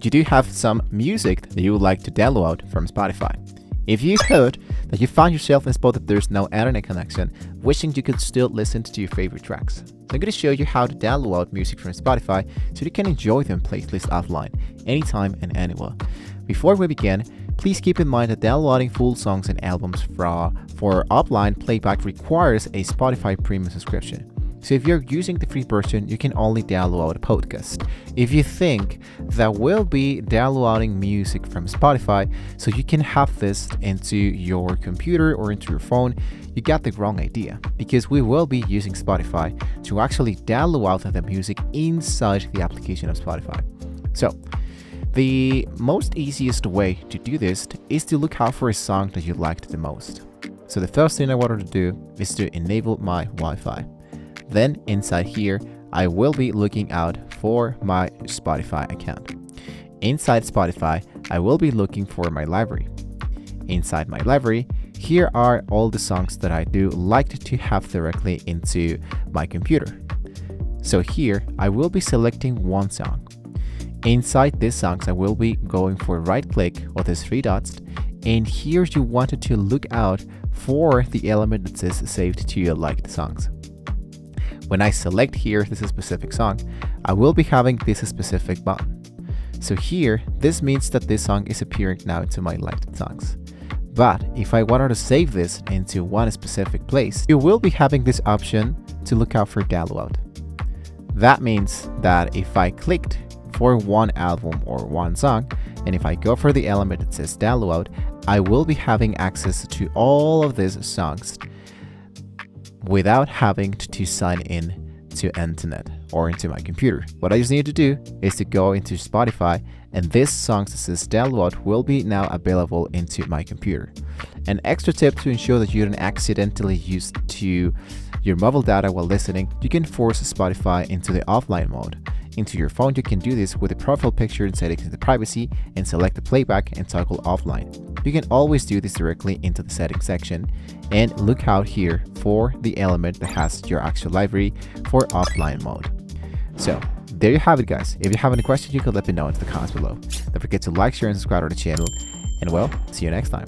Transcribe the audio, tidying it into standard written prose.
you do have some music that you would like to download from Spotify. If you heard that you found yourself in a spot that there's no internet connection, wishing you could still listen to your favorite tracks. So I'm going to show you how to download music from Spotify so you can enjoy them playlists offline, anytime and anywhere. Before we begin, please keep in mind that downloading full songs and albums for offline playback requires a Spotify premium subscription. So if you're using the free version, you can only download a podcast. If you think that we'll be downloading music from Spotify so you can have this into your computer or into your phone, you got the wrong idea, because we will be using Spotify to actually download the music inside the application of Spotify. So the most easiest way to do this is to look out for a song that you liked the most. So the first thing I wanted to do is to enable my Wi-Fi. Then inside here, I will be looking out for my Spotify account. Inside Spotify, I will be looking for my library. Inside my library, here are all the songs that I do like to have directly into my computer. So here, I will be selecting one song. Inside these songs, I will be going for right click or these three dots, and here you wanted to look out for the element that says saved to your liked songs. When I select here this specific song, I will be having this specific button. So here, this means that this song is appearing now into my liked songs. But if I wanted to save this into one specific place, you will be having this option to look out for download. That means that if I clicked for one album or one song, and if I go for the element that says download, I will be having access to all of these songs without having to sign in to internet or into my computer. What I just need to do is to go into Spotify, and this song that says download will be now available into my computer. An extra tip to ensure that you don't accidentally use to your mobile data while listening, you can force Spotify into the offline mode. Into your phone, you can do this with a profile picture and settings into privacy and select the playback and toggle offline. You can always do this directly into the settings section and look out here for the element that has your actual library for offline mode. So there you have it, guys. If you have any questions, you can let me know in the comments below. Don't forget to like, share, and subscribe to the channel. And well, see you next time.